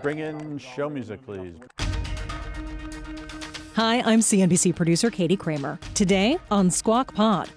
Bring in show music, please. Hi, I'm CNBC producer Katie Kramer. Today on Squawk Pod.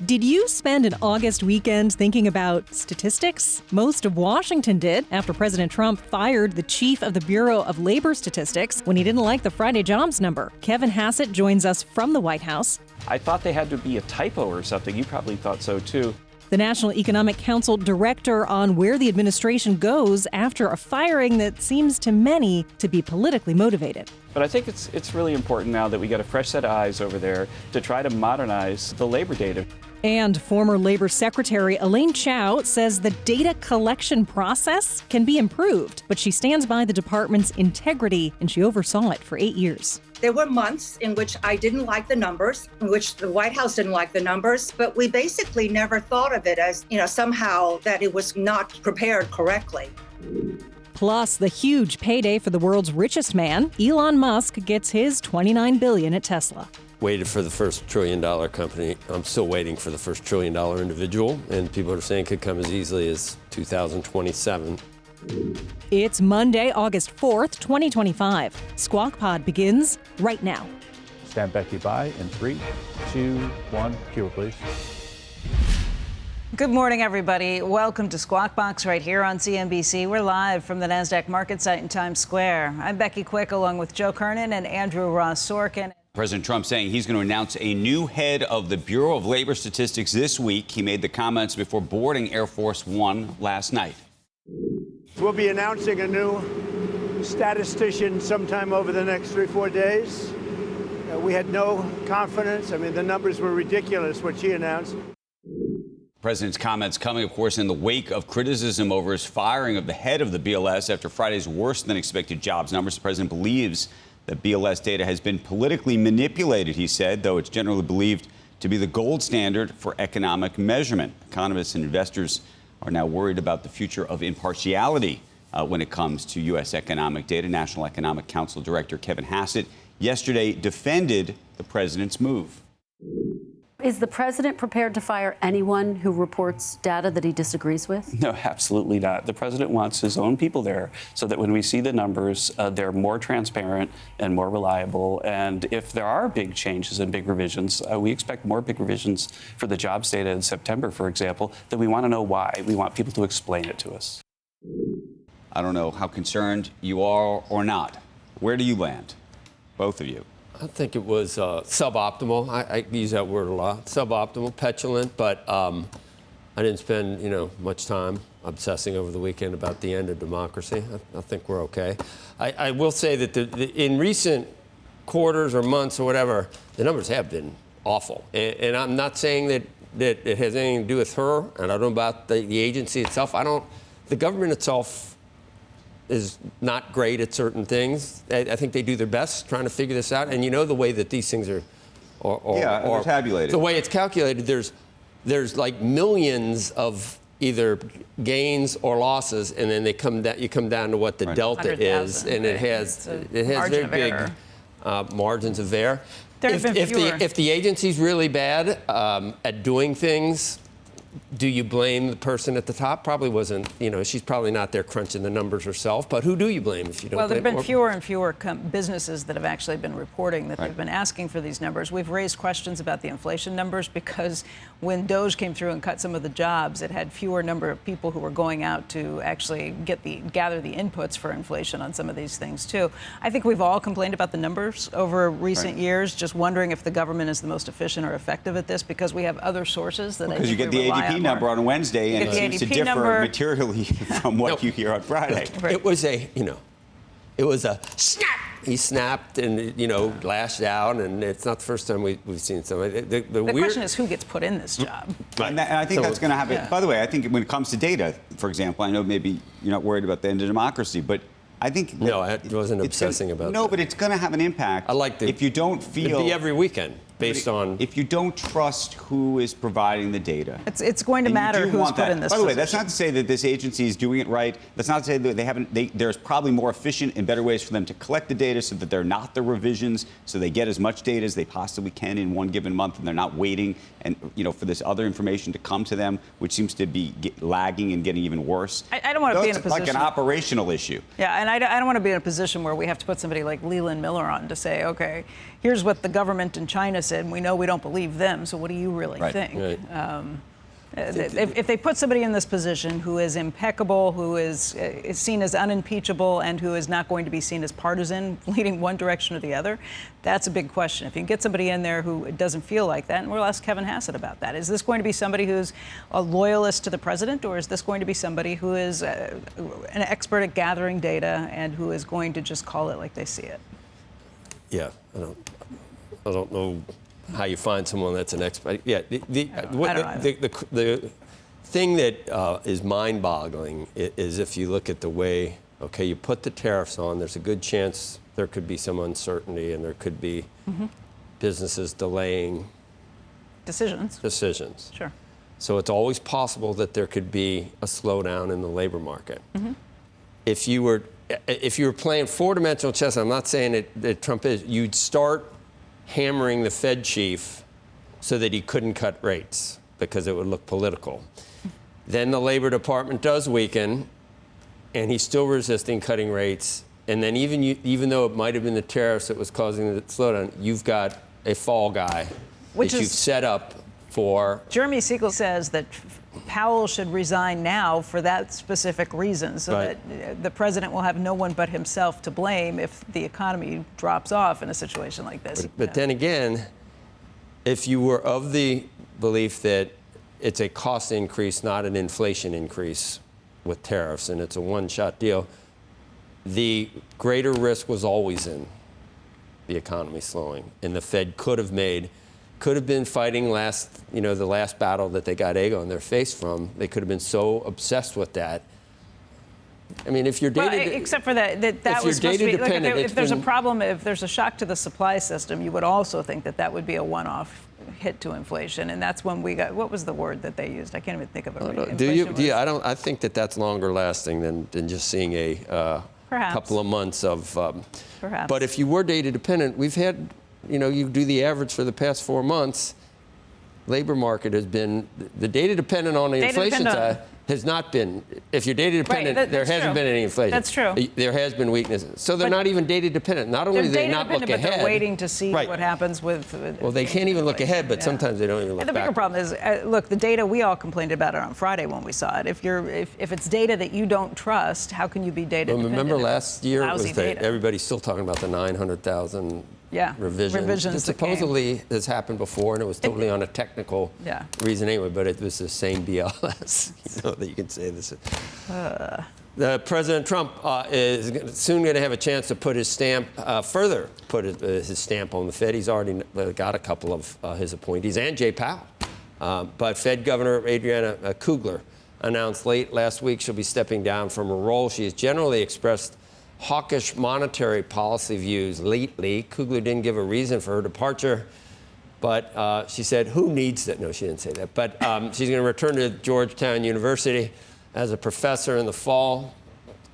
Did you spend an August weekend thinking about statistics? Most of Washington did after President Trump fired the chief of the Bureau of Labor Statistics when he didn't like the Friday jobs number. Kevin Hasset joins us from the White House. I thought they had to be a typo or something. You probably thought so, too. The National Economic Council director on where the administration goes after a firing that seems to many to be politically motivated. But I think it's really important now that we got a fresh set of eyes over there to try to modernize the labor data. And former Labor Secretary Elaine Chao says the data collection process can be improved, but she stands by the department's integrity, and she oversaw it for 8 years. There were months in which I didn't like the numbers, in which the White House didn't like the numbers, but we basically never thought of it as, somehow that it was not prepared correctly. Plus, the huge payday for the world's richest man, Elon Musk, gets his $29 billion at Tesla. Waited for the first $1 trillion company. I'm still waiting for the first $1 trillion individual, and people are saying it could come as easily as 2027. It's Monday, August 4th, 2025. Squawk Pod begins right now. Stand Becky by in 3, 2, 1. Cue, please. Good morning, everybody. Welcome to Squawk Box right here on CNBC. We're live from the NASDAQ market site in Times Square. I'm Becky Quick along with Joe Kernan and Andrew Ross Sorkin. President Trump saying he's going to announce a new head of the Bureau of Labor Statistics this week. He made the comments before boarding Air Force One last night. We'll be announcing a new statistician sometime over the next 3-4 days. We had no confidence. I mean, the numbers were ridiculous, what she announced. President's comments coming, of course, in the wake of criticism over his firing of the head of the BLS after Friday's worse-than-expected jobs numbers. The president believes that BLS data has been politically manipulated, he said, though it's generally believed to be the gold standard for economic measurement. Economists and investors are now worried about the future of impartiality when it comes to U.S. economic data. National Economic Council Director Kevin Hasset yesterday defended the president's move. Is the president prepared to fire anyone who reports data that he disagrees with? No, absolutely not. The president wants his own people there so that when we see the numbers, they're more transparent and more reliable. And if there are big changes and big revisions, we expect more big revisions for the jobs data in September, for example, that we want to know why. We want people to explain it to us. I don't know how concerned you are or not. Where do you land, both of you? I think it was suboptimal. I use that word a lot. Suboptimal, petulant, but I didn't spend, much time obsessing over the weekend about the end of democracy. I think we're okay. I will say that in recent quarters or months or whatever, the numbers have been awful. And I'm not saying that it has anything to do with her, and I don't know about the agency itself. The government itself is not great at certain things. I think they do their best trying to figure this out. And the way that these things are tabulated. The way it's calculated, there's like millions of either gains or losses, and then you come down to what the delta is, and it has very big margins of error. If the agency's really bad at doing things, do you blame the person at the top? Probably wasn't, she's probably not there crunching the numbers herself. But who do you blame if you don't? Well, there have been fewer and fewer businesses that have actually been reporting that they've been asking for these numbers. We've raised questions about the inflation numbers because when DOGE came through and cut some of the jobs, it had fewer number of people who were going out to actually gather the inputs for inflation on some of these things, too. I think we've all complained about the numbers over recent years, just wondering if the government is the most efficient or effective at this because we have other sources that because you get the ADP number on Wednesday, and it seems to differ materially from what you hear on Friday. Right. It was a snap. He snapped and lashed out, and it's not the first time we've seen something. The question is who gets put in this job. Right. And I think that's going to happen. Yeah. By the way, I think when it comes to data, for example, I know maybe you're not worried about the end of democracy, but I think I wasn't obsessing about. No, but it's going to have an impact. I like if you don't feel it'd be every weekend. based on... If you don't trust who is providing the data... It's going to matter who's put in this By the way, position. that's not to say that this agency is doing it right. That's not to say that there's probably more efficient and better ways for them to collect the data so that they're not the revisions, so they get as much data as they possibly can in one given month, and they're not waiting and for this other information to come to them, which seems to be lagging and getting even worse. I don't want to be in a position... like an operational issue. Yeah, and I don't want to be in a position where we have to put somebody like Leland Miller on to say, okay, here's what the government in China said, and we know we don't believe them, so what do you really think? Right. If they put somebody in this position who is impeccable, who is seen as unimpeachable, and who is not going to be seen as partisan, leading one direction or the other, that's a big question. If you can get somebody in there who doesn't feel like that, and we'll ask Kevin Hasset about that. Is this going to be somebody who's a loyalist to the president, or is this going to be somebody who is an expert at gathering data and who is going to just call it like they see it? Yeah, I don't know how you find someone that's an expert. Yeah, the thing that is mind-boggling is if you look at the way, okay, you put the tariffs on, there's a good chance there could be some uncertainty and there could be businesses delaying decisions. Sure. So it's always possible that there could be a slowdown in the labor market. If you were playing four-dimensional chess, I'm not saying that Trump is, you'd start hammering the Fed chief so that he couldn't cut rates because it would look political. Then the Labor Department does weaken, and he's still resisting cutting rates. And then even though it might have been the tariffs that was causing the slowdown, you've got a fall guy that you've set up for. Jeremy Siegel says that Powell should resign now for that specific reason, so that the president will have no one but himself to blame if the economy drops off in a situation like this. But then again, if you were of the belief that it's a cost increase, not an inflation increase with tariffs, and it's a one-shot deal, the greater risk was always in the economy slowing, and the Fed could have been fighting the last battle that they got egg on their face from. They could have been so obsessed with that. I mean, if you're data, except for that was supposed to be, like, if there's a problem, if there's a shock to the supply system, you would also think that would be a one-off hit to inflation, and that's when we got, what was the word that they used? I can't even think of it. Do you? I think that's longer lasting than just seeing a couple of months of. Perhaps. But if you were data dependent, we've had. You do the average for the past 4 months, labor market has been, the data dependent on the inflation side has not been, if you're data dependent, there hasn't been any inflation. That's true. There has been weakness. So they're not even data dependent. Not only do they not look ahead. But they're waiting to see what happens with well, they can't even look ahead, but sometimes they don't even look back. The bigger problem is, look, the data, we all complained about it on Friday when we saw it. If it's data that you don't trust, how can you be data dependent? Remember last year, everybody's still talking about the 900,000 revisions. It supposedly has happened before, and it was totally on a technical reason anyway, but it was the same BLS, that you can say this. President Trump is soon going to have a chance to put his stamp, his stamp on the Fed. He's already got a couple of his appointees, and Jay Powell. But Fed Governor Adriana Kugler announced late last week she'll be stepping down from her role. She has generally expressed hawkish monetary policy views lately. Kugler didn't give a reason for her departure, but she said, who needs that? No, she didn't say that. But she's going to return to Georgetown University as a professor in the fall.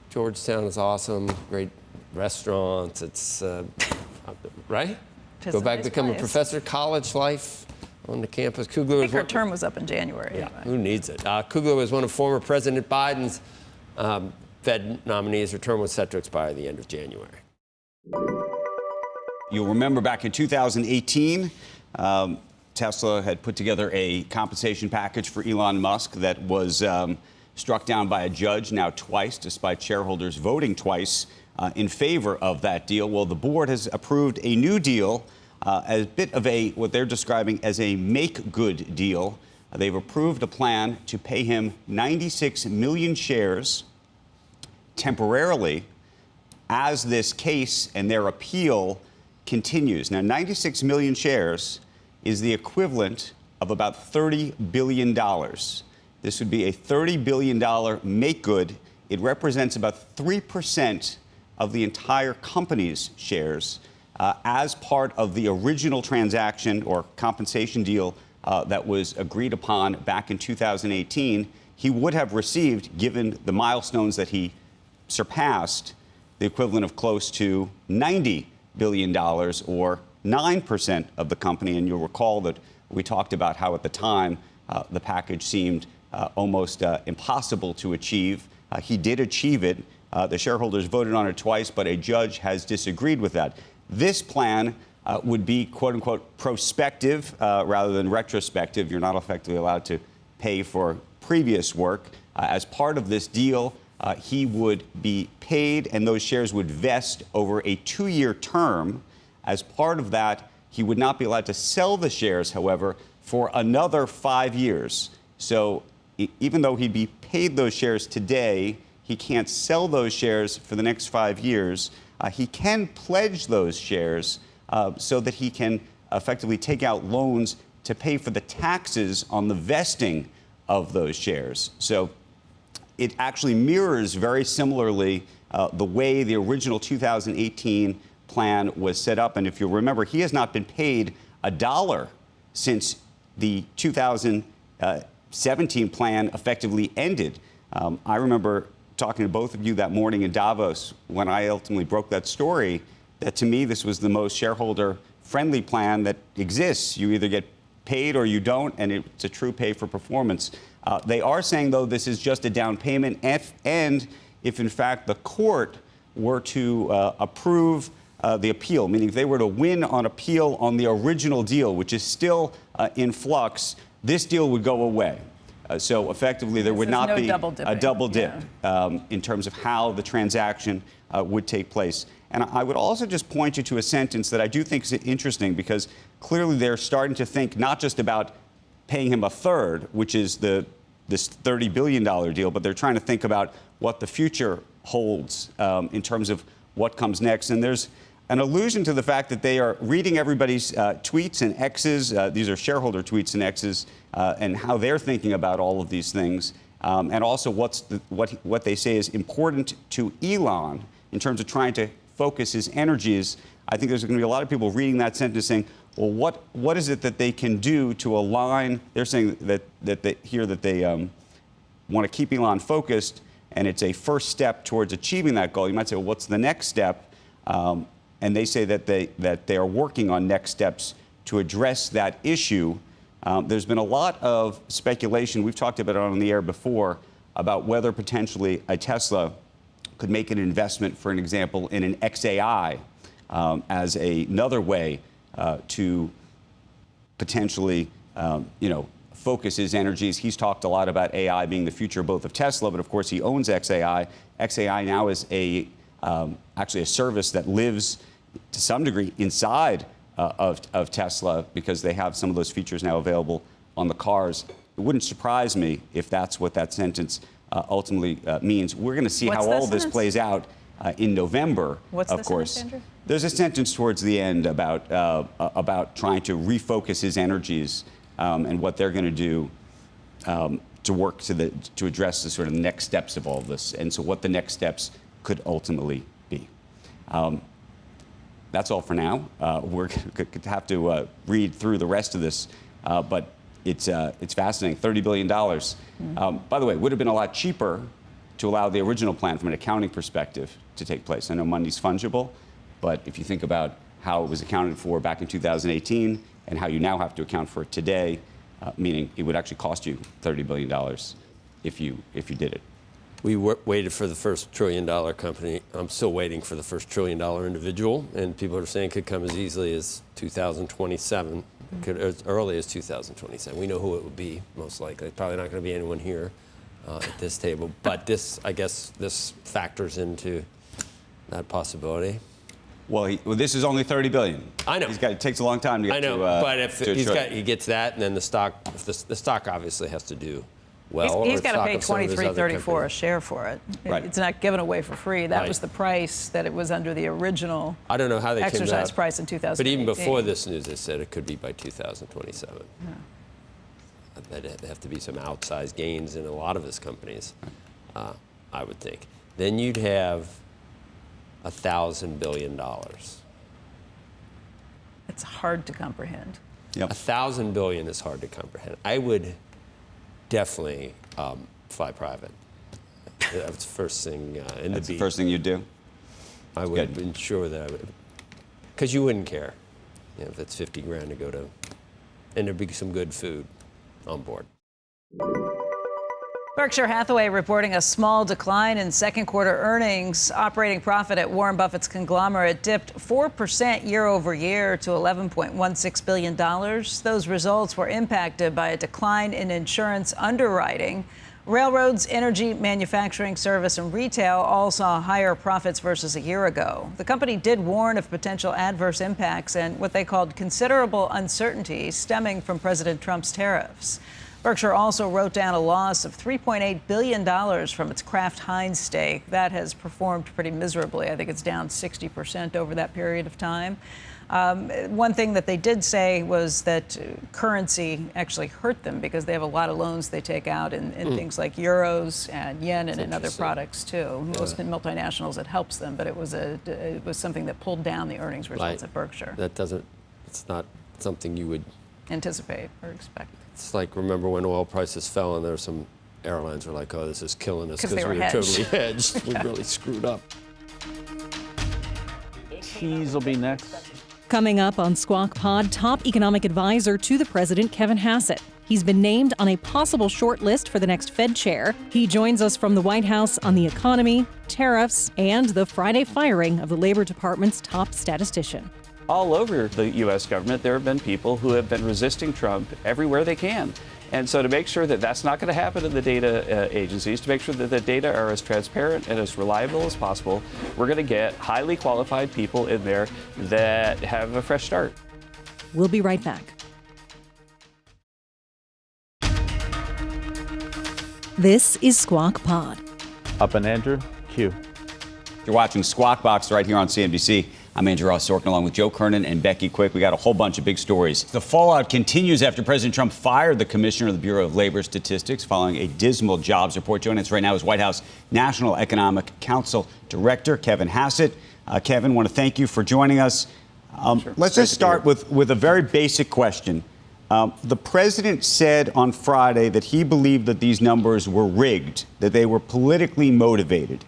Georgetown is awesome, great restaurants. It's, right? Go back, become a professor, college life on the campus. Kugler I think her term was up in January. Yeah, anyway. Who needs it? Kugler was one of former President Biden's Fed nominees. Her term was set to expire at the end of January. You'll remember back in 2018, Tesla had put together a compensation package for Elon Musk that was struck down by a judge now twice, despite shareholders voting twice in favor of that deal. Well, the board has approved a new deal, a bit of what they're describing as a make-good deal. They've approved a plan to pay him 96 million shares temporarily as this case and their appeal continues. Now, 96 million shares is the equivalent of about $30 billion. This would be a $30 billion make-good. It represents about 3% of the entire company's shares. as part of the original transaction or compensation deal that was agreed upon back in 2018, he would have received, given the milestones that he surpassed, the equivalent of close to $90 billion or 9% of the company. And you'll recall that we talked about how at the time the package seemed almost impossible to achieve. He did achieve it. The shareholders voted on it twice, but a judge has disagreed with that. This plan would be, quote unquote, prospective rather than retrospective. You're not effectively allowed to pay for previous work. As part of this deal, he would be paid and those shares would vest over a 2-year term. As part of that, he would not be allowed to sell the shares, however, for another 5 years. So even though he'd be paid those shares today, he can't sell those shares for the next 5 years. He can pledge those shares so that he can effectively take out loans to pay for the taxes on the vesting of those shares. So it actually mirrors very similarly the way the original 2018 plan was set up. And if you'll remember, he has not been paid $1 since the 2017 plan effectively ended. I remember talking to both of you that morning in Davos when I ultimately broke that story, that to me this was the most shareholder-friendly plan that exists. You either get paid or you don't, and it's a true pay for performance. They are saying, though, this is just a down payment, and if in fact the court were to approve the appeal, meaning if they were to win on appeal on the original deal, which is still in flux, this deal would go away. So effectively, there would not be a double dip in terms of how the transaction would take place. And I would also just point you to a sentence that I do think is interesting, because clearly they're starting to think not just about paying him a third, which is this $30 billion deal, but they're trying to think about what the future holds in terms of what comes next. And there's an allusion to the fact that they are reading everybody's tweets and X's. These are shareholder tweets and X's, and how they're thinking about all of these things, and also what they say is important to Elon in terms of trying to focus his energies. I think there's going to be a lot of people reading that sentence saying, well, what is it that they can do to align? They're saying that they want to keep Elon focused, and it's a first step towards achieving that goal. You might say, well, what's the next step? And they say that they are working on next steps to address that issue. There's been a lot of speculation. We've talked about it on the air before about whether potentially a Tesla could make an investment, for an example, in an XAI as another way to potentially, focus his energies. He's talked a lot about AI being the future both of Tesla, but of course he owns XAI. XAI now is actually a service that lives to some degree inside of Tesla, because they have some of those features now available on the cars. It wouldn't surprise me if that's what that sentence ultimately means. We're going to see how all this plays out in November, of course. Sentence, Andrew? There's a sentence towards the end about trying to refocus his energies and what they're going to do to work to address the sort of next steps of all of this, and so what the next steps could ultimately be. That's all for now. We're going to have to read through the rest of this, but it's fascinating. $30 billion. By the way, it would have been a lot cheaper to allow the original plan from an accounting perspective to take place. I know money's fungible, but if you think about how it was accounted for back in 2018 and how you now have to account for it today, meaning it would actually cost you $30 billion if you did it. We waited for the first trillion-dollar company. I'm still waiting for the first trillion-dollar individual, and people are saying it could come as easily as 2027, could as early as 2027. We know who it would be, most likely. Probably not going to be anyone here at this table, but I guess this factors into that possibility. Well, this is only $30 billion. I know. It takes a long time to get to. But if he gets that, and then the stock obviously has to do well. He's got to pay $23.34 a share for it. Right. It's not given away for free. That was the price that it was under the original. I don't know how they exercise price in 2018. But even before this news, they said it could be by 2027. Yeah. There'd have to be some outsized gains in a lot of his companies, I would think. Then you'd have $1,000 billion. It's hard to comprehend. Yep. 1,000 billion is hard to comprehend. I would definitely fly private. That's the first thing in That's the the first thing you'd do? I would ensure that I would, because you wouldn't care, if it's 50 grand to go to, and there'd be some good food on board. Berkshire Hathaway reporting a small decline in second quarter earnings. Operating profit at Warren Buffett's conglomerate dipped 4% year over year to $11.16 billion. Those results were impacted by a decline in insurance underwriting. Railroads, energy, manufacturing, service, and retail all saw higher profits versus a year ago. The company did warn of potential adverse impacts and what they called considerable uncertainty stemming from President Trump's tariffs. Berkshire also wrote down a loss of $3.8 billion from its Kraft Heinz stake. That has performed pretty miserably. I think it's down 60% over that period of time. One thing that they did say was that currency actually hurt them because they have a lot of loans they take out in things like euros and yen and in other products too. Most multinationals, it helps them, but it was something that pulled down the earnings results at Berkshire. It's not something you would anticipate or expect. It's like, remember when oil prices fell and there were some airlines were like, oh, this is killing us because we were hedged. totally hedged. We really screwed up. Cheese will be next. Coming up on Squawk Pod, top economic advisor to the president, Kevin Hasset. He's been named on a possible short list for the next Fed chair. He joins us from the White House on the economy, tariffs, and the Friday firing of the Labor Department's top statistician. All over the U.S. government, there have been people who have been resisting Trump everywhere they can. And so to make sure that that's not going to happen in the data agencies, to make sure that the data are as transparent and as reliable as possible, we're going to get highly qualified people in there that have a fresh start. We'll be right back. This is Squawk Pod. Up and Andrew, Q. You're watching Squawk Box right here on CNBC. I'm Andrew Ross Sorkin along with Joe Kernan and Becky Quick. We got a whole bunch of big stories. The fallout continues after President Trump fired the commissioner of the Bureau of Labor Statistics following a dismal jobs report. Joining us right now is White House National Economic Council Director Kevin Hasset. Kevin, want to thank you for joining us. Sure. Let's just start with a very basic question. The president said on Friday that he believed that these numbers were rigged, that they were politically motivated.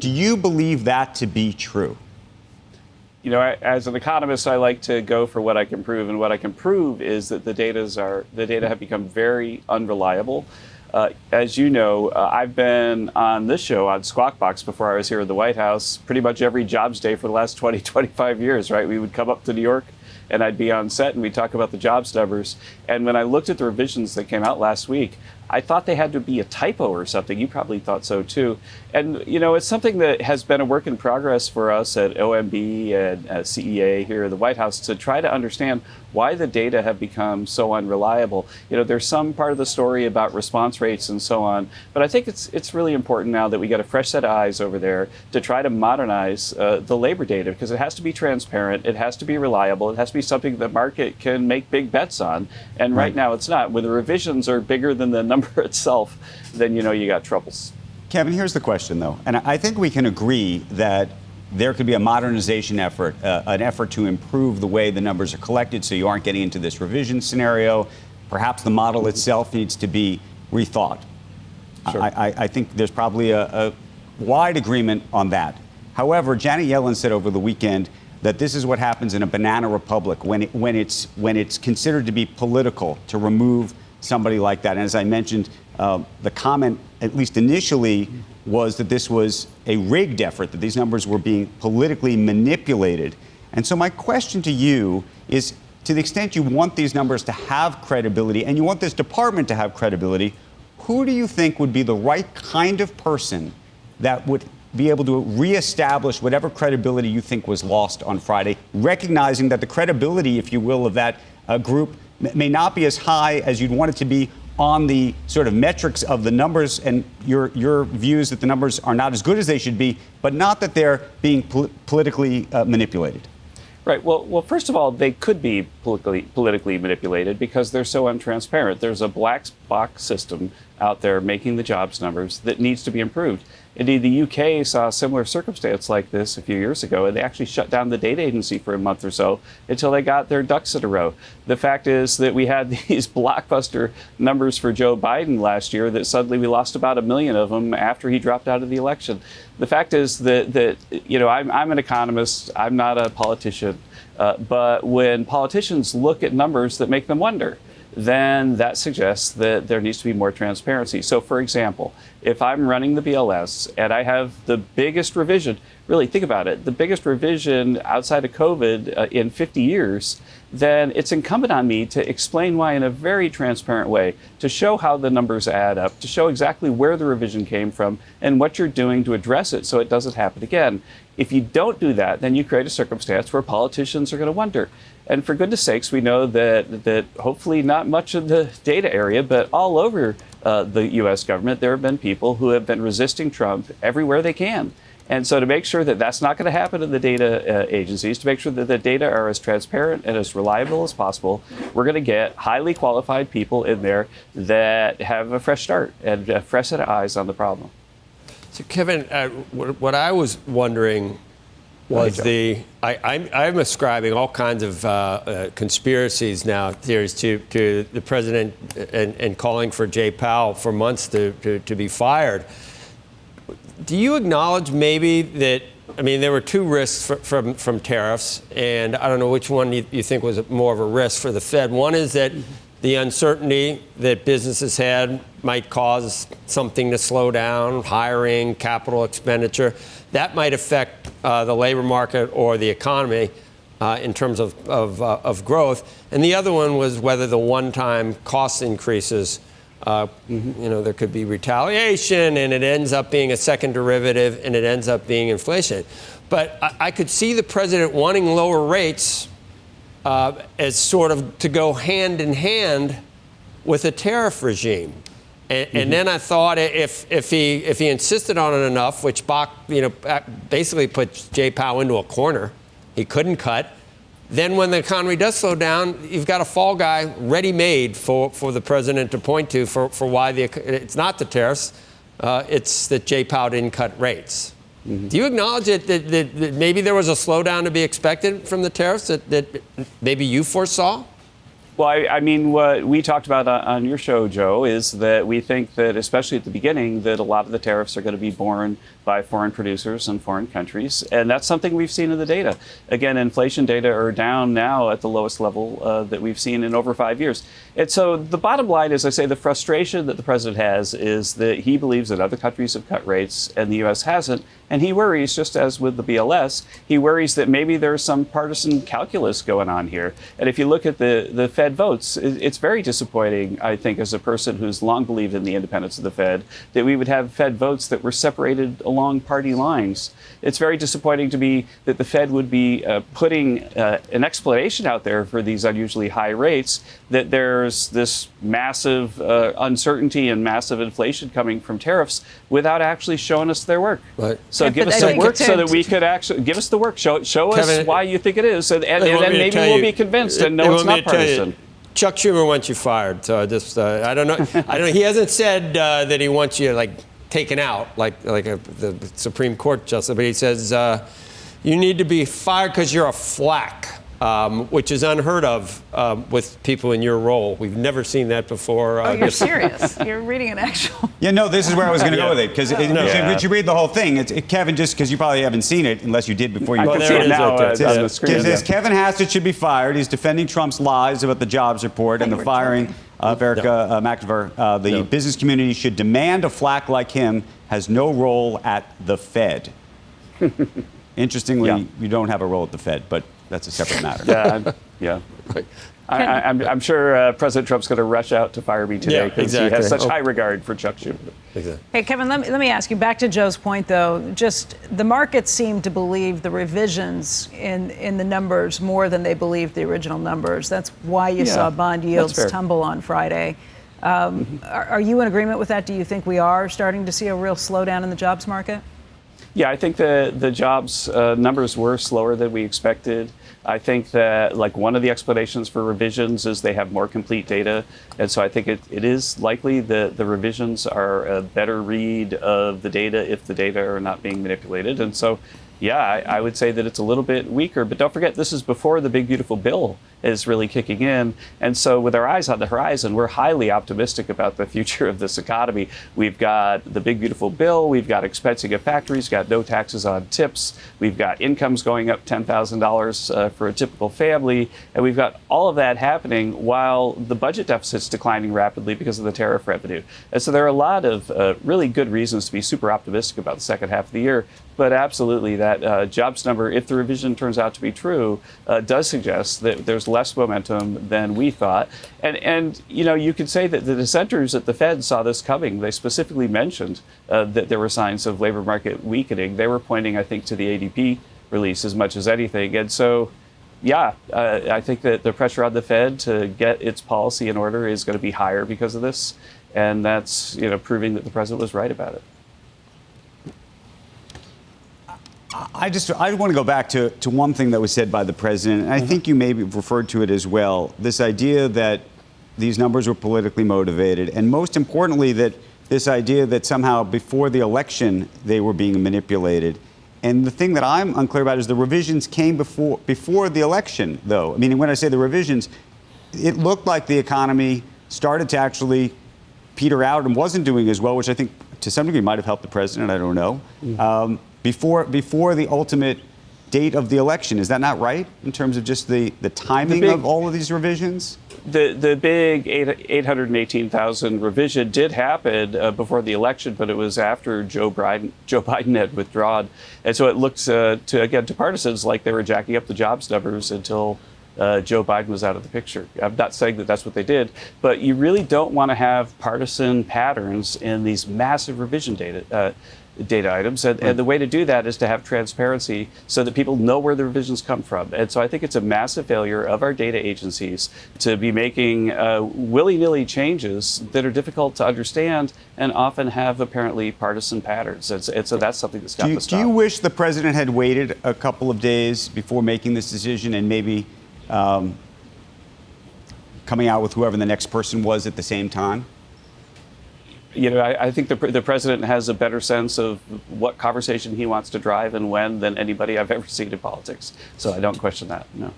Do you believe that to be true? You know, as an economist, I like to go for what I can prove, and what I can prove is that the data have become very unreliable. As you know, I've been on this show on Squawk Box before I was here in the White House pretty much every jobs day for the last 20, 25 years, right? We would come up to New York and I'd be on set and we'd talk about the jobs numbers. And when I looked at the revisions that came out last week, I thought they had to be a typo or something. You probably thought so too. And, you know, it's something that has been a work in progress for us at OMB and CEA here in the White House to try to understand why the data have become so unreliable. You know, there's some part of the story about response rates and so on, but I think it's really important now that we got a fresh set of eyes over there to try to modernize the labor data, because it has to be transparent, it has to be reliable, it has to be something the market can make big bets on. And right now it's not. When the revisions are bigger than the number itself, then, you know, you got troubles. Kevin, here's the question, though, and I think we can agree that there could be a modernization effort, an effort to improve the way the numbers are collected so you aren't getting into this revision scenario. Perhaps the model itself needs to be rethought. Sure. I think there's probably a wide agreement on that. However, Janet Yellen said over the weekend that this is what happens in a banana republic when it's considered to be political to remove somebody like that. And as I mentioned, the comment, at least initially, was that this was a rigged effort, that these numbers were being politically manipulated. And so my question to you is, to the extent you want these numbers to have credibility and you want this department to have credibility, who do you think would be the right kind of person that would be able to reestablish whatever credibility you think was lost on Friday, recognizing that the credibility, if you will, of that group may not be as high as you'd want it to be on the sort of metrics of the numbers and your views that the numbers are not as good as they should be, but not that they're being politically manipulated? Right. Well, first of all, they could be politically manipulated because they're so untransparent. There's a black box system out there making the jobs numbers that needs to be improved. Indeed, the UK saw a similar circumstance like this a few years ago, and they actually shut down the data agency for a month or so until they got their ducks in a row. The fact is that we had these blockbuster numbers for Joe Biden last year that suddenly we lost about 1 million of them after he dropped out of the election. The fact is that I'm an economist, I'm not a politician, but when politicians look at numbers that make them wonder, then that suggests that there needs to be more transparency. So, for example, if I'm running the BLS and I have the biggest revision, really think about it, the biggest revision outside of COVID in 50 years, then it's incumbent on me to explain why in a very transparent way, to show how the numbers add up, to show exactly where the revision came from and what you're doing to address it so it doesn't happen again. If you don't do that, then you create a circumstance where politicians are going to wonder. And for goodness sakes, we know that hopefully not much of the data area, but all over the U.S. government, there have been people who have been resisting Trump everywhere they can. And so to make sure that that's not going to happen in the data agencies, to make sure that the data are as transparent and as reliable as possible, we're going to get highly qualified people in there that have a fresh start and a fresh set of eyes on the problem. So, Kevin, what I was wondering was I'm ascribing all kinds of conspiracies now, theories to the president and calling for Jay Powell for months to be fired. Do you acknowledge maybe that, I mean, there were two risks from tariffs, and I don't know which one you think was more of a risk for the Fed. One is that the uncertainty that businesses had might cause something to slow down, hiring, capital expenditure. That might affect the labor market or the economy in terms of growth. And the other one was whether the one-time cost increases, there could be retaliation, and it ends up being a second derivative, and it ends up being inflation. But I could see the president wanting lower rates as sort of to go hand in hand with a tariff regime. And then I thought if he insisted on it enough, which basically puts Jay Powell into a corner, he couldn't cut. Then when the economy does slow down, you've got a fall guy ready-made for the president to point to for why it's not the tariffs, it's that Jay Powell didn't cut rates. Do you acknowledge that maybe there was a slowdown to be expected from the tariffs that maybe you foresaw? Well, I mean, what we talked about on your show, Joe, is that we think that, especially at the beginning, that a lot of the tariffs are going to be borne by foreign producers and foreign countries. And that's something we've seen in the data. Again, inflation data are down now at the lowest level that we've seen in over 5 years. And so the bottom line is, I say, the frustration that the president has is that he believes that other countries have cut rates and the U.S. hasn't. And he worries, just as with the BLS, he worries that maybe there's some partisan calculus going on here. And if you look at the Fed votes, it's very disappointing, I think, as a person who's long believed in the independence of the Fed, that we would have Fed votes that were separated along party lines. It's very disappointing to me that the Fed would be putting an explanation out there for these unusually high rates, that there's this massive uncertainty and massive inflation coming from tariffs without actually showing us their work. Right. So give us some work so that we could actually give us the work. Show Kevin, us why you think it is, and then maybe we'll be convinced and know it's not partisan. Chuck Schumer wants you fired. So I don't know. He hasn't said that he wants you taken out like the Supreme Court justice, but he says you need to be fired because you're a flack. Which is unheard of with people in your role. We've never seen that before. You're serious. You're reading an actual... Yeah, no, this is where I was going to go with it. Because if you read the whole thing, Kevin, just because you probably haven't seen it, unless you did before you... I can see it now on the screen. It says Kevin Hasset should be fired. He's defending Trump's lies about the jobs report and the firing of Erika McEntarfer. The business community should demand a flack like him has no role at the Fed. Interestingly, you don't have a role at the Fed, but that's a separate matter. Yeah. I'm sure President Trump's going to rush out to fire me today because he has such high regard for Chuck Schumer. Exactly. Hey, Kevin, let me ask you, back to Joe's point, though, just the markets seem to believe the revisions in the numbers more than they believed the original numbers. That's why you saw bond yields tumble on Friday. Are you in agreement with that? Do you think we are starting to see a real slowdown in the jobs market? Yeah, I think the jobs numbers were slower than we expected. I think that one of the explanations for revisions is they have more complete data. And so I think it is likely that the revisions are a better read of the data if the data are not being manipulated. And so, yeah, I would say that it's a little bit weaker. But don't forget, this is before the big, beautiful bill is really kicking in. And so with our eyes on the horizon, we're highly optimistic about the future of this economy. We've got the big, beautiful bill. We've got expensing of factories, got no taxes on tips. We've got incomes going up $10,000 for a typical family. And we've got all of that happening while the budget deficit's declining rapidly because of the tariff revenue. And so there are a lot of really good reasons to be super optimistic about the second half of the year. But absolutely, that jobs number, if the revision turns out to be true, does suggest that there's less momentum than we thought. And you could say that the dissenters at the Fed saw this coming. They specifically mentioned that there were signs of labor market weakening. They were pointing, I think, to the ADP release as much as anything. And so, yeah, I think that the pressure on the Fed to get its policy in order is going to be higher because of this. And that's, proving that the president was right about it. I want to go back to one thing that was said by the president, and I think you maybe referred to it as well, this idea that these numbers were politically motivated, and most importantly, that this idea that somehow before the election they were being manipulated. And the thing that I'm unclear about is the revisions came before the election, though. I mean, when I say the revisions, it looked like the economy started to actually peter out and wasn't doing as well, which I think to some degree might have helped the president, I don't know. Before the ultimate date of the election. Is that not right in terms of just the timing of all of these revisions? The big 818,000 revision did happen before the election, but it was after Joe Biden had withdrawn. And so it looks, to partisans, like they were jacking up the jobs numbers until Joe Biden was out of the picture. I'm not saying that that's what they did, but you really don't want to have partisan patterns in these massive revision data items. And the way to do that is to have transparency so that people know where the revisions come from. And so I think it's a massive failure of our data agencies to be making willy-nilly changes that are difficult to understand and often have apparently partisan patterns. And so that's something that's got to stop. Do you wish the president had waited a couple of days before making this decision and maybe coming out with whoever the next person was at the same time? I think the president has a better sense of what conversation he wants to drive and when than anybody I've ever seen in politics. So I don't question that, no.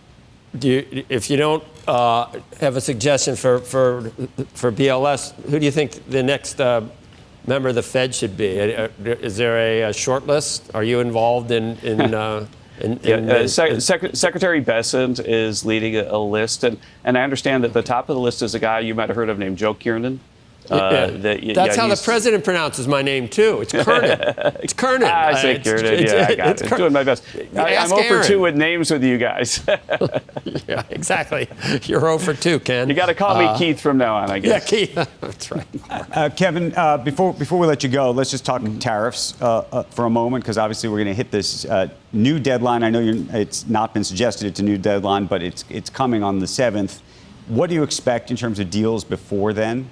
If you don't have a suggestion for BLS, who do you think the next member of the Fed should be? Is there a short list? Are you involved in Secretary Bessent is leading a list. And I understand that the top of the list is a guy you might have heard of named Joe Kiernan. That's how the president pronounces my name, too. It's Kernan. It's Kernan. I say Kiernan. Yeah, I got it. Doing my best. I'm 0 for 2 with names with you guys. Yeah, exactly. You're 0 for 2, Ken. You got to call me Keith from now on, I guess. Yeah, Keith. That's right. Kevin, before we let you go, let's just talk tariffs for a moment, because obviously we're going to hit this new deadline. I know it's not been suggested it's a new deadline, but it's coming on the 7th. What do you expect in terms of deals before then?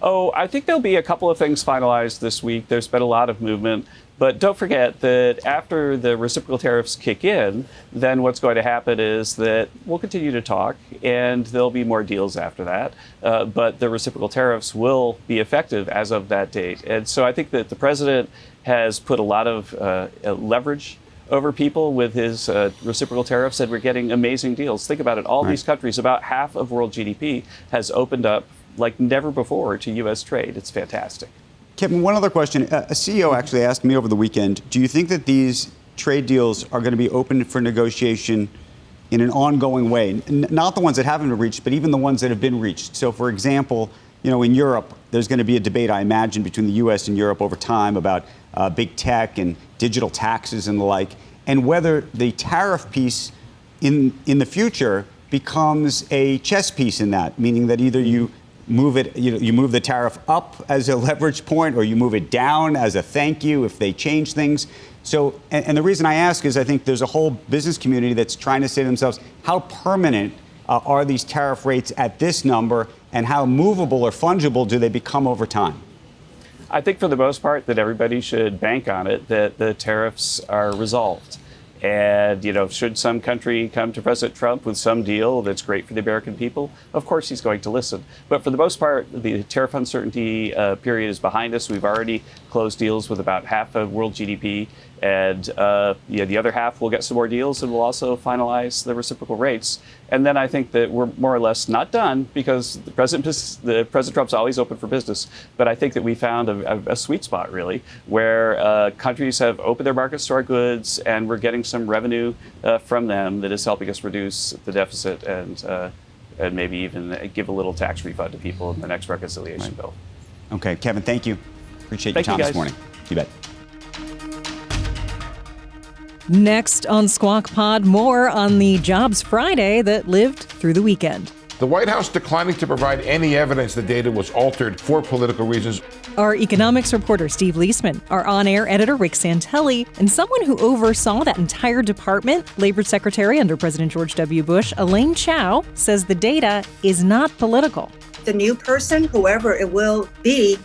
Oh, I think there'll be a couple of things finalized this week. There's been a lot of movement. But don't forget that after the reciprocal tariffs kick in, then what's going to happen is that we'll continue to talk, and there'll be more deals after that. But the reciprocal tariffs will be effective as of that date. And so I think that the president has put a lot of leverage over people with his reciprocal tariffs, and we're getting amazing deals. Think about it. All these countries, about half of world GDP has opened up like never before to U.S. trade. It's fantastic. Kevin, one other question. A CEO actually asked me over the weekend, do you think that these trade deals are going to be open for negotiation in an ongoing way? Not the ones that haven't been reached, but even the ones that have been reached. So, for example, in Europe, there's going to be a debate, I imagine, between the U.S. and Europe over time about big tech and digital taxes and the like, and whether the tariff piece in the future becomes a chess piece in that, meaning that either you move it, you move the tariff up as a leverage point, or you move it down as a thank you if they change things. So, and the reason I ask is I think there's a whole business community that's trying to say to themselves, how permanent are these tariff rates at this number, and how movable or fungible do they become over time? I think for the most part that everybody should bank on it, that the tariffs are resolved. And, should some country come to President Trump with some deal that's great for the American people, of course he's going to listen. But for the most part, the tariff uncertainty period is behind us. We've already closed deals with about half of world GDP. And the other half will get some more deals, and we'll also finalize the reciprocal rates. And then I think that we're more or less not done, because President Trump's always open for business. But I think that we found a sweet spot, really, where countries have opened their markets to our goods, and we're getting some revenue from them that is helping us reduce the deficit and maybe even give a little tax refund to people in the next reconciliation bill. Okay, Kevin, thank you. Appreciate your time this morning. You bet. Next on Squawk Pod, more on the Jobs Friday that lived through the weekend. The White House declining to provide any evidence the data was altered for political reasons. Our economics reporter, Steve Liesman, our on-air editor, Rick Santelli, and someone who oversaw that entire department, Labor Secretary under President George W. Bush, Elaine Chao, says the data is not political. The new person, whoever it will be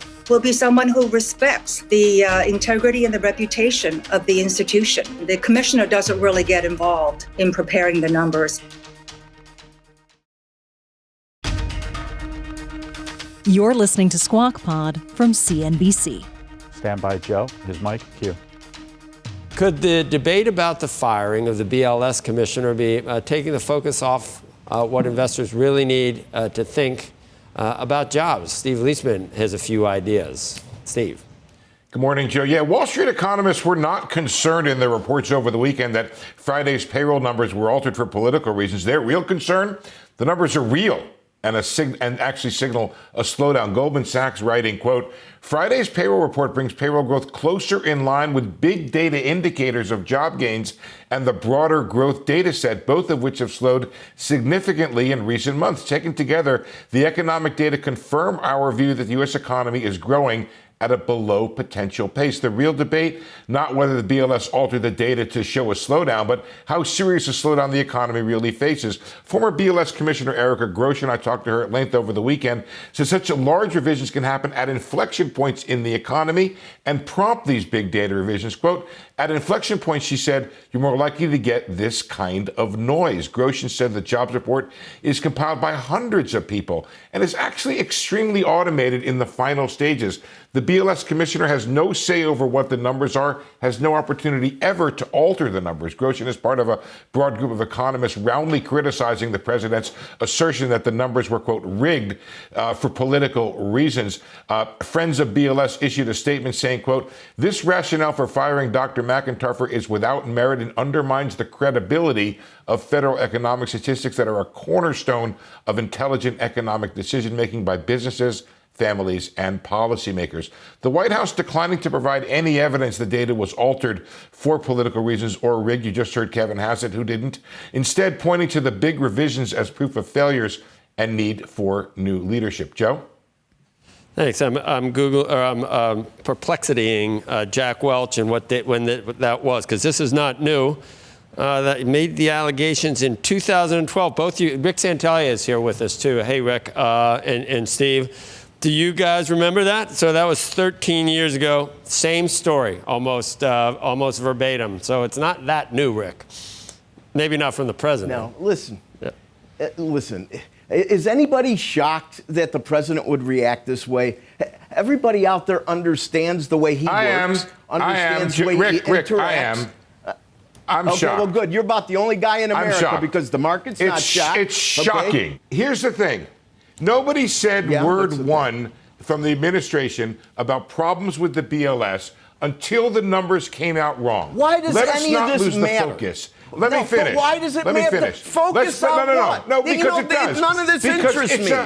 someone who respects the integrity and the reputation of the institution. The commissioner doesn't really get involved in preparing the numbers. You're listening to Squawk Pod from CNBC. Stand by, Joe. His mic, cue. Could the debate about the firing of the BLS commissioner be taking the focus off what investors really need to think about jobs? Steve Liesman has a few ideas. Steve. Good morning, Joe. Yeah, Wall Street economists were not concerned in their reports over the weekend that Friday's payroll numbers were altered for political reasons. Their real concern, the numbers are real and actually signal a slowdown. Goldman Sachs writing, quote, Friday's payroll report brings payroll growth closer in line with big data indicators of job gains and the broader growth data set, both of which have slowed significantly in recent months. Taken together, the economic data confirm our view that the U.S. economy is growing at a below potential pace. The real debate, not whether the BLS altered the data to show a slowdown, but how serious a slowdown the economy really faces. Former BLS Commissioner Erika, and I talked to her at length over the weekend, said such large revisions can happen at inflection points in the economy and prompt these big data revisions. Quote, at inflection points, she said, you're more likely to get this kind of noise. Grosjean said the jobs report is compiled by hundreds of people and is actually extremely automated in the final stages. The BLS commissioner has no say over what the numbers are, has no opportunity ever to alter the numbers. Grosjean is part of a broad group of economists roundly criticizing the president's assertion that the numbers were, quote, rigged for political reasons. Friends of BLS issued a statement saying, quote, this rationale for firing Dr. McEntarfer is without merit and undermines the credibility of federal economic statistics that are a cornerstone of intelligent economic decision-making by businesses, families, and policymakers. The White House declining to provide any evidence the data was altered for political reasons or rigged. You just heard Kevin Hasset, who didn't. Instead, pointing to the big revisions as proof of failures and need for new leadership. Joe? Thanks. I'm perplexitying Jack Welch and when that was, because this is not new. That made the allegations in 2012. Both you, Rick Santelli is here with us too. Hey, Rick and Steve. Do you guys remember that? So that was 13 years ago. Same story, almost verbatim. So it's not that new, Rick. Maybe not from the president. Now, listen. Yeah. Listen. Is anybody shocked that the president would react this way? Everybody out there understands the way he works. Understands the way he interacts. I am. I'm okay, shocked. Well, good. You're about the only guy in America because the market's not shocked. It's shocking. Okay? Here's the thing. Nobody said word one from the administration about problems with the BLS until the numbers came out wrong. Why does any of this matter? Focus. Let me finish. But why does it matter? Focus on what? No, because it does. None of this interests me.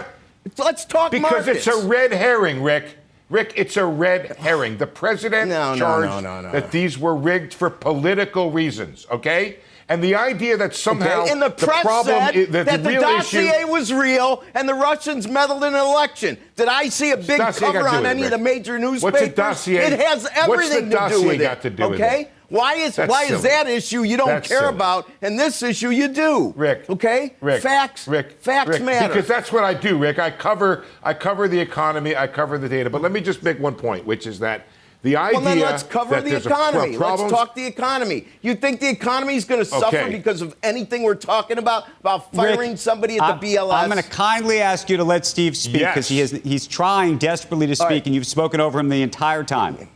Let's talk because markets. It's a red herring, Rick. Rick, it's a red herring. The president charged that these were rigged for political reasons, okay? And the idea that somehow and the press problem said is that the dossier was real and the Russians meddled in an election. Did I see a big cover on any of the major newspapers? What's a dossier? It has everything to do with it. What's the dossier got to do with it? Why is that issue you don't care about, and this issue you do? Rick. Okay? Rick. Facts matter. Because that's what I do, Rick. I cover the economy, I cover the data. But let me just make one point, which is that the idea well, then let's cover the economy. Let's talk the economy. You think the economy is going to suffer because of anything we're talking about firing somebody at the BLS? I'm going to kindly ask you to let Steve speak because he's trying desperately to speak, and you've spoken over him the entire time.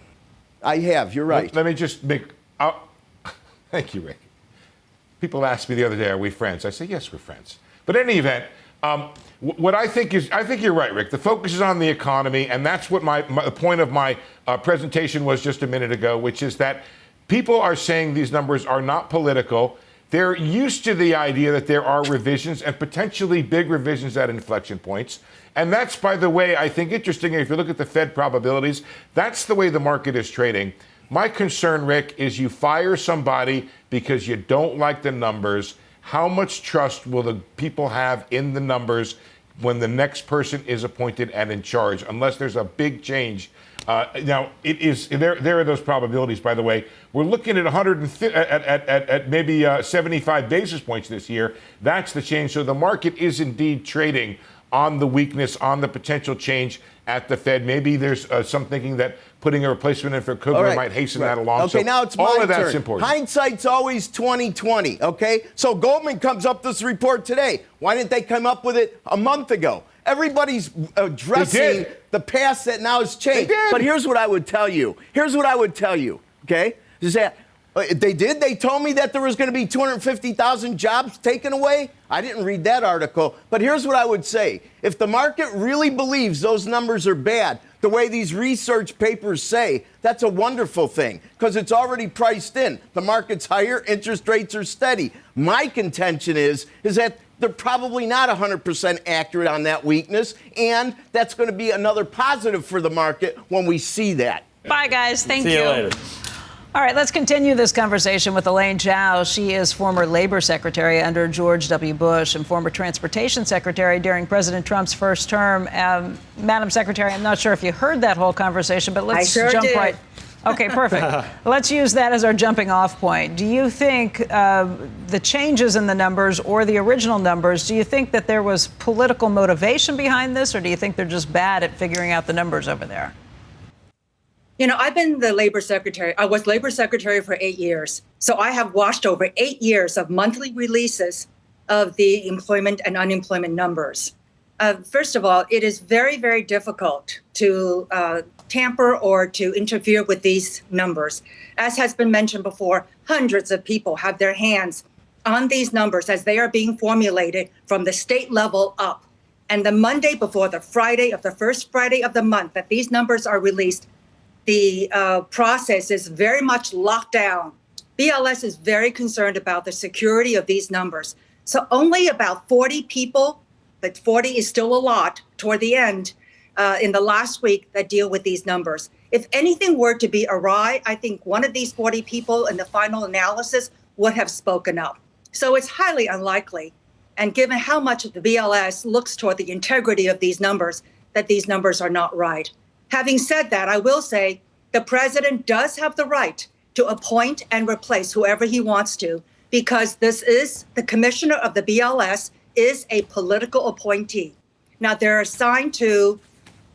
I have. You're right. Let me just make. Thank you, Rick. People asked me the other day, "Are we friends?" I say, "Yes, we're friends." But in any event. What I think you're right, Rick. The focus is on the economy, and that's what the point of my presentation was just a minute ago, which is that people are saying these numbers are not political. They're used to the idea that there are revisions and potentially big revisions at inflection points. And that's, by the way, I think interesting. If you look at the Fed probabilities, that's the way the market is trading. My concern, Rick, is you fire somebody because you don't like the numbers. How much trust will the people have in the numbers when the next person is appointed and in charge, unless there's a big change? Now, it is there are those probabilities, by the way. We're looking at at maybe 75 basis points this year. That's the change. So the market is indeed trading on the weakness, on the potential change at the Fed. Maybe there's some thinking that putting a replacement in for Kugler might hasten that along. Okay, so now it's my all of turn. that's important. Hindsight's always 20/20, okay? So Goldman comes up with this report today. Why didn't they come up with it a month ago? Everybody's addressing the past that now has changed. But here's what I would tell you. Okay? Is that they did? They told me that there was going to be 250,000 jobs taken away. I didn't read that article. But here's what I would say. If the market really believes those numbers are bad, the way these research papers say, that's a wonderful thing because it's already priced in. The market's higher, interest rates are steady. My contention is that they're probably not 100% accurate on that weakness, and that's going to be another positive for the market when we see that. Bye, guys. Thank you. See you later. All right, let's continue this conversation with Elaine Chao. She is former labor secretary under George W. Bush and former transportation secretary during President Trump's first term. Madam Secretary, I'm not sure if you heard that whole conversation, but let's jump right. Okay, perfect. Let's use that as our jumping off point. Do you think the changes in the numbers or the original numbers, do you think that there was political motivation behind this, or do you think they're just bad at figuring out the numbers over there? You know, I've been the labor secretary. I was labor secretary for 8 years. So I have watched over 8 years of monthly releases of the employment and unemployment numbers. First of all, it is very, very difficult to tamper or to interfere with these numbers. As has been mentioned before, hundreds of people have their hands on these numbers as they are being formulated from the state level up. And the Monday before the Friday of the first Friday of the month that these numbers are released, the process is very much locked down. BLS is very concerned about the security of these numbers. So only about 40 people, but 40 is still a lot toward the end, in the last week that deal with these numbers. If anything were to be awry, I think one of these 40 people in the final analysis would have spoken up. So it's highly unlikely. And given how much the BLS looks toward the integrity of these numbers, that these numbers are not right. Having said that, I will say the president does have the right to appoint and replace whoever he wants to, because this is the commissioner of the BLS is a political appointee. Now, they're assigned to,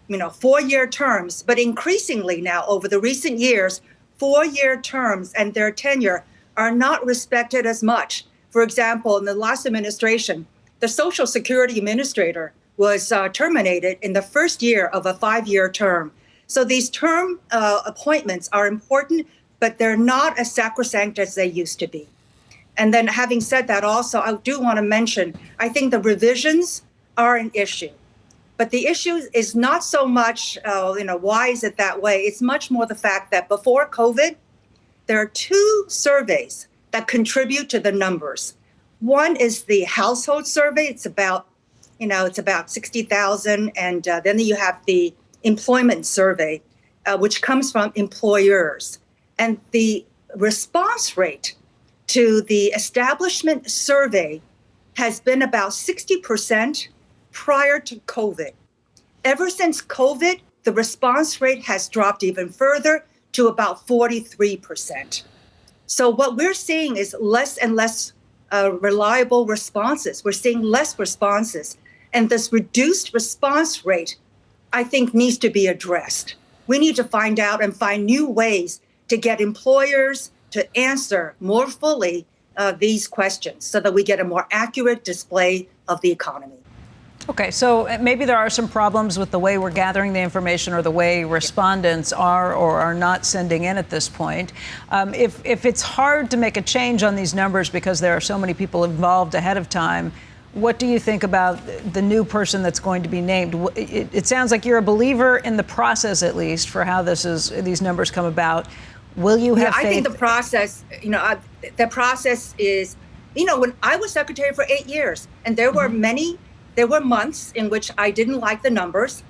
4-year terms, but increasingly now over the recent years, 4-year terms and their tenure are not respected as much. For example, in the last administration, the Social Security administrator was terminated in the first year of a 5-year term. So these term appointments are important, but they're not as sacrosanct as they used to be. And then having said that also, I do want to mention, I think the revisions are an issue. But the issue is not so much, why is it that way? It's much more the fact that before COVID, there are 2 surveys that contribute to the numbers. One is the household survey. It's about 60,000. And then you have the employment survey, which comes from employers. And the response rate to the establishment survey has been about 60% prior to COVID. Ever since COVID, the response rate has dropped even further to about 43%. So what we're seeing is less and less reliable responses. We're seeing less responses. And this reduced response rate, I think, needs to be addressed. We need to find out and find new ways to get employers to answer more fully these questions so that we get a more accurate display of the economy. Okay, so maybe there are some problems with the way we're gathering the information or the way respondents are or are not sending in at this point. If it's hard to make a change on these numbers because there are so many people involved ahead of time, what do you think about the new person that's going to be named? It sounds like you're a believer in the process, at least, for how these numbers come about. Will you have faith? I think the process, the process is, when I was secretary for 8 years, and there were months in which I didn't like the numbers,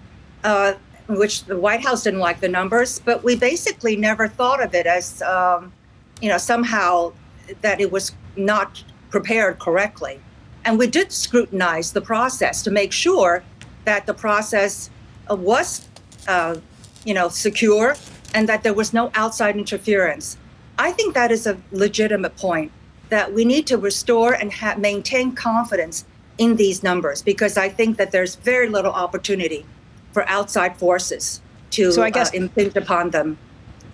in which the White House didn't like the numbers, but we basically never thought of it as, somehow that it was not prepared correctly. And we did scrutinize the process to make sure that the process was, secure and that there was no outside interference. I think that is a legitimate point, that we need to restore and maintain confidence in these numbers, because I think that there's very little opportunity for outside forces to impinge upon them.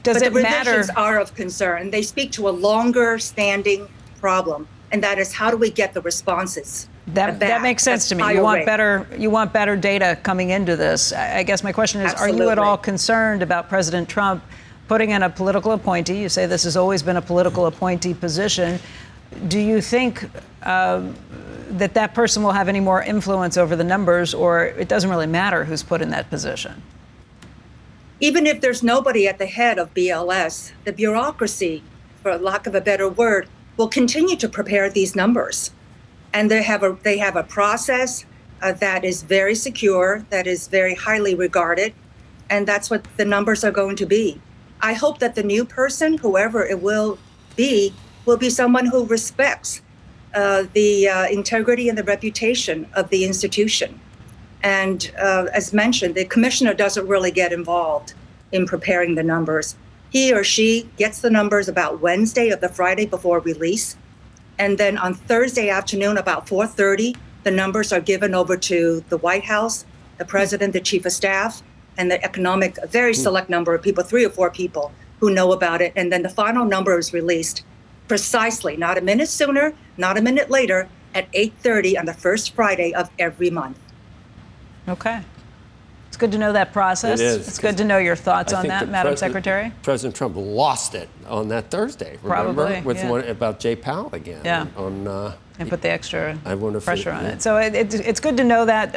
But the revisions are of concern. They speak to a longer standing problem, and that is, how do we get the responses? That makes sense to me. You want better data coming into this. I guess my question is, Are you at all concerned about President Trump putting in a political appointee? You say this has always been a political appointee position. Do you think that person will have any more influence over the numbers, or it doesn't really matter who's put in that position? Even if there's nobody at the head of BLS, the bureaucracy, for lack of a better word, will continue to prepare these numbers. And they have a process that is very secure, that is very highly regarded, and that's what the numbers are going to be. I hope that the new person, whoever it will be someone who respects the integrity and the reputation of the institution. And as mentioned, the commissioner doesn't really get involved in preparing the numbers. He or she gets the numbers about Wednesday of the Friday before release. And then on Thursday afternoon, about 4:30, the numbers are given over to the White House, the president, the chief of staff, and the economic, a very select number of people, 3 or 4 people who know about it. And then the final number is released precisely, not a minute sooner, not a minute later, at 8:30 on the first Friday of every month. Okay. It's good to know that process. It is. It's good to know your thoughts on that, Madam Secretary. President Trump lost it on that Thursday, remember? Probably, with one about Jay Powell again. Yeah. And put the extra pressure on it. So it's good to know that,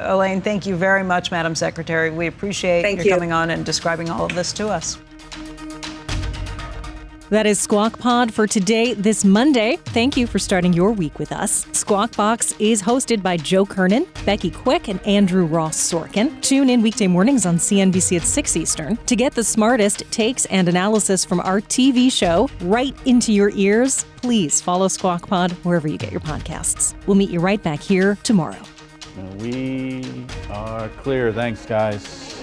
Elaine. Thank you very much, Madam Secretary. We appreciate you coming on and describing all of this to us. That is Squawk Pod for today, this Monday. Thank you for starting your week with us. Squawk Box is hosted by Joe Kernan, Becky Quick, and Andrew Ross Sorkin. Tune in weekday mornings on CNBC at 6 Eastern to get the smartest takes and analysis from our TV show right into your ears. Please follow Squawk Pod wherever you get your podcasts. We'll meet you right back here tomorrow. We are clear. Thanks, guys.